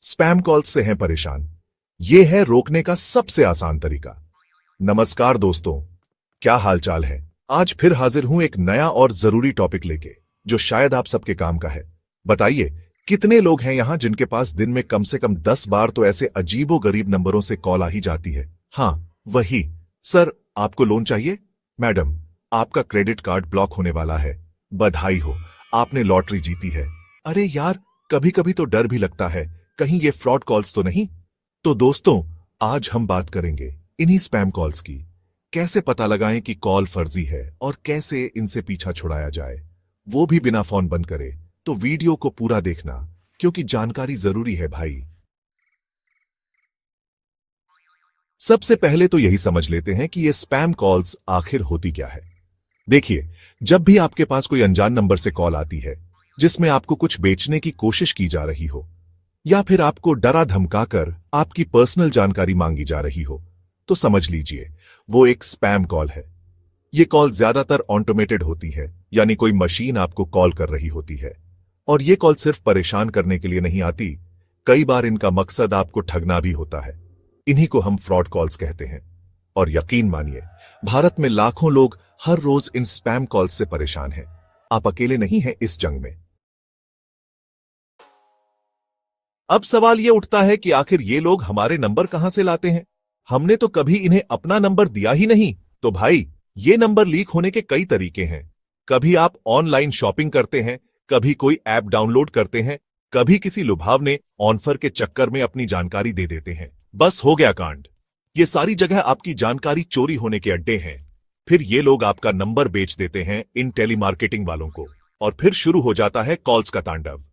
Spam calls से हैं परेशान? ये है रोकने का सबसे आसान तरीका। नमस्कार दोस्तों, क्या हालचाल है? आज फिर हाजिर हूं एक नया और जरूरी टॉपिक लेके, जो शायद आप सबके काम का है। बताइए, कितने लोग हैं यहां जिनके पास दिन में कम से कम 10 बार तो ऐसे अजीबो गरीब नंबरों से कॉल आ ही जाती है? हाँ, वही। सर, आपको लोन चाहिए? मैडम, आपका क्रेडिट कार्ड ब्लॉक होने वाला है। बधाई हो, आपने लॉटरी जीती है। अरे यार, कभी कभी तो डर भी लगता है, कहीं ये फ्रॉड कॉल्स तो नहीं। तो दोस्तों, आज हम बात करेंगे इन्हीं स्पैम कॉल्स की। कैसे पता लगाएं कि कॉल फर्जी है और कैसे इनसे पीछा छुड़ाया जाए, वो भी बिना फोन बंद करे। तो वीडियो को पूरा देखना, क्योंकि जानकारी जरूरी है भाई। सबसे पहले तो यही समझ लेते हैं कि ये स्पैम कॉल्स आखिर होती क्या है। देखिए, जब भी आपके पास कोई अनजान नंबर से कॉल आती है जिसमें आपको कुछ बेचने की कोशिश की जा रही हो, या फिर आपको डरा धमकाकर आपकी पर्सनल जानकारी मांगी जा रही हो, तो समझ लीजिए वो एक स्पैम कॉल है। ये कॉल ज्यादातर ऑटोमेटेड होती है, यानी कोई मशीन आपको कॉल कर रही होती है। और ये कॉल सिर्फ परेशान करने के लिए नहीं आती, कई बार इनका मकसद आपको ठगना भी होता है। इन्हीं को हम फ्रॉड कॉल्स कहते हैं। और यकीन मानिए, भारत में लाखों लोग हर रोज इन स्पैम कॉल्स से परेशान हैं। आप अकेले नहीं हैं इस जंग में। अब सवाल यह उठता है कि आखिर ये लोग हमारे नंबर कहां से लाते हैं? हमने तो कभी इन्हें अपना नंबर दिया ही नहीं। तो भाई, ये नंबर लीक होने के कई तरीके हैं। कभी आप ऑनलाइन शॉपिंग करते हैं, कभी कोई ऐप डाउनलोड करते हैं, कभी किसी लुभावने ऑफर के चक्कर में अपनी जानकारी दे देते हैं। बस हो गया कांड। ये सारी जगह आपकी जानकारी चोरी होने के अड्डे हैं। फिर ये लोग आपका नंबर बेच देते हैं इन टेलीमार्केटिंग वालों को, और फिर शुरू हो जाता है कॉल्स का तांडव।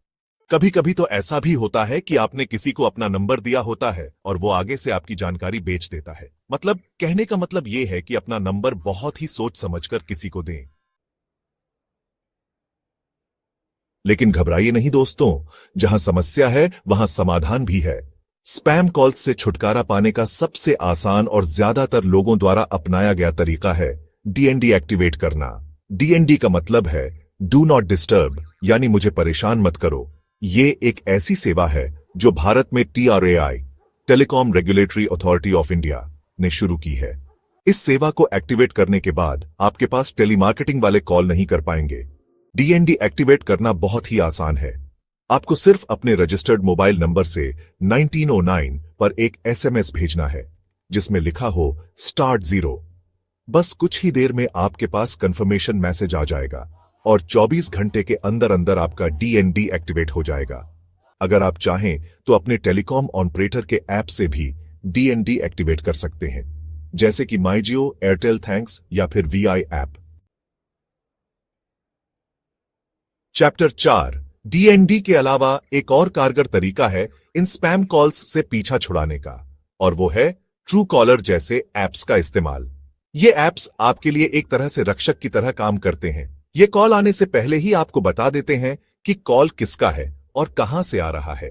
कभी कभी तो ऐसा भी होता है कि आपने किसी को अपना नंबर दिया होता है और वो आगे से आपकी जानकारी बेच देता है। मतलब, कहने का मतलब ये है कि अपना नंबर बहुत ही सोच समझकर किसी को दें। लेकिन घबराइए नहीं दोस्तों, जहां समस्या है वहां समाधान भी है। स्पैम कॉल्स से छुटकारा पाने का सबसे आसान और ज्यादातर लोगों द्वारा अपनाया गया तरीका है डीएनडी एक्टिवेट करना। डीएनडी का मतलब है डू नॉट डिस्टर्ब, यानी मुझे परेशान मत करो। ये एक ऐसी सेवा है जो भारत में TRAI, telecom regulatory authority of India, ने शुरू की है। इस सेवा को एक्टिवेट करने के बाद आपके पास टेलीमार्केटिंग वाले कॉल नहीं कर पाएंगे। डीएनडी एक्टिवेट करना बहुत ही आसान है। आपको सिर्फ अपने रजिस्टर्ड मोबाइल नंबर से 1909 पर एक SMS भेजना है, जिसमें लिखा हो स्टार्ट 0। बस कुछ ही देर में आपके पास कंफर्मेशन मैसेज आ जाएगा और 24 घंटे के अंदर अंदर आपका डीएनडी एक्टिवेट हो जाएगा। अगर आप चाहें तो अपने टेलीकॉम ऑपरेटर के ऐप से भी डीएनडी एक्टिवेट कर सकते हैं, जैसे कि माई जियो, एयरटेल थैंक्स या फिर VI ऐप। चैप्टर 4, डीएनडी के अलावा एक और कारगर तरीका है इन स्पैम कॉल्स से पीछा छुड़ाने का, और वो है ट्रू कॉलर जैसे ऐप्स का इस्तेमाल। ये ऐप्स आपके लिए एक तरह से रक्षक की तरह काम करते हैं। ये कॉल आने से पहले ही आपको बता देते हैं कि कॉल किसका है और कहां से आ रहा है।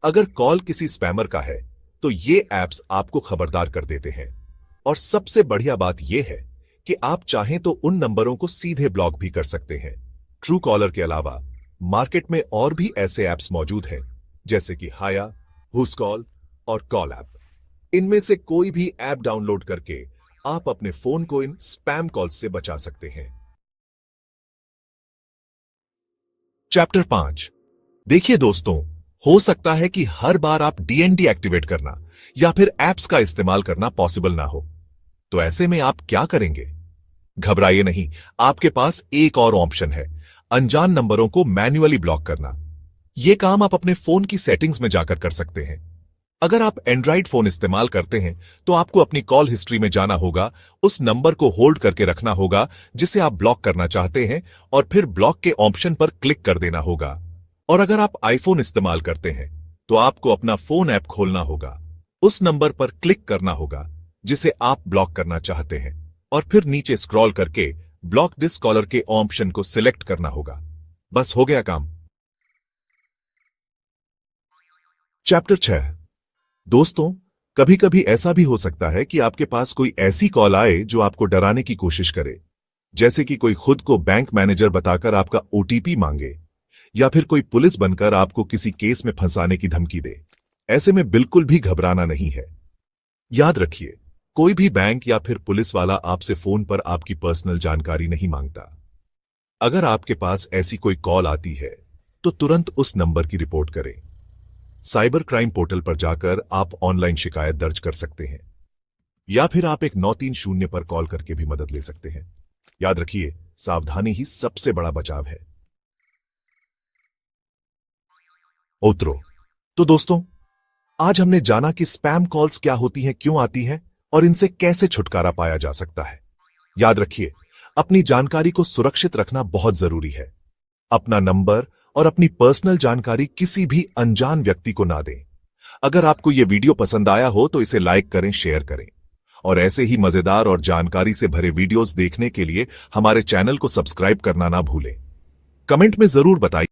अगर कॉल किसी स्पैमर का है तो ये ऐप्स आपको खबरदार कर देते हैं। और सबसे बढ़िया बात यह है कि आप चाहें तो उन नंबरों को सीधे ब्लॉक भी कर सकते हैं। ट्रू कॉलर के अलावा मार्केट में और भी ऐसे ऐप्स मौजूद हैं, जैसे कि हाया, हुस्कॉल और कॉल ऐप। इनमें से कोई भी ऐप डाउनलोड करके आप अपने फोन को इन स्पैम कॉल्स से बचा सकते हैं। चैप्टर 5। देखिए दोस्तों, हो सकता है कि हर बार आप डीएनडी एक्टिवेट करना या फिर ऐप्स का इस्तेमाल करना पॉसिबल ना हो। तो ऐसे में आप क्या करेंगे? घबराइए नहीं, आपके पास एक और ऑप्शन है, अनजान नंबरों को मैन्युअली ब्लॉक करना। यह काम आप अपने फोन की सेटिंग्स में जाकर कर सकते हैं। अगर आप एंड्रॉइड फोन इस्तेमाल करते हैं तो आपको अपनी कॉल हिस्ट्री में जाना होगा, उस नंबर को होल्ड करके रखना होगा जिसे आप ब्लॉक करना चाहते हैं, और फिर ब्लॉक के ऑप्शन पर क्लिक कर देना होगा। और अगर आप आईफोन इस्तेमाल करते हैं तो आपको अपना फोन ऐप खोलना होगा, उस नंबर पर क्लिक करना होगा जिसे आप ब्लॉक करना चाहते हैं, और फिर नीचे स्क्रॉल करके ब्लॉक दिस कॉलर के ऑप्शन को सिलेक्ट करना होगा। बस हो गया काम। चैप्टर 6। दोस्तों, कभी कभी ऐसा भी हो सकता है कि आपके पास कोई ऐसी कॉल आए जो आपको डराने की कोशिश करे, जैसे कि कोई खुद को बैंक मैनेजर बताकर आपका OTP मांगे, या फिर कोई पुलिस बनकर आपको किसी केस में फंसाने की धमकी दे। ऐसे में बिल्कुल भी घबराना नहीं है। याद रखिए, कोई भी बैंक या फिर पुलिस वाला आपसे फोन पर आपकी पर्सनल जानकारी नहीं मांगता। अगर आपके पास ऐसी कोई कॉल आती है तो तुरंत उस नंबर की रिपोर्ट करें। साइबर क्राइम पोर्टल पर जाकर आप ऑनलाइन शिकायत दर्ज कर सकते हैं या फिर आप एक 930 पर कॉल करके भी मदद ले सकते हैं। याद रखिए, सावधानी ही सबसे बड़ा बचाव है। ओत्रो। तो दोस्तों, आज हमने जाना कि स्पैम कॉल्स क्या होती हैं, क्यों आती हैं और इनसे कैसे छुटकारा पाया जा सकता है। याद रखिए, अपनी जानकारी को सुरक्षित रखना बहुत जरूरी है। अपना नंबर और अपनी पर्सनल जानकारी किसी भी अनजान व्यक्ति को ना दें। अगर आपको यह वीडियो पसंद आया हो तो इसे लाइक करें, शेयर करें और ऐसे ही मजेदार और जानकारी से भरे वीडियोस देखने के लिए हमारे चैनल को सब्सक्राइब करना ना भूलें। कमेंट में जरूर बताइए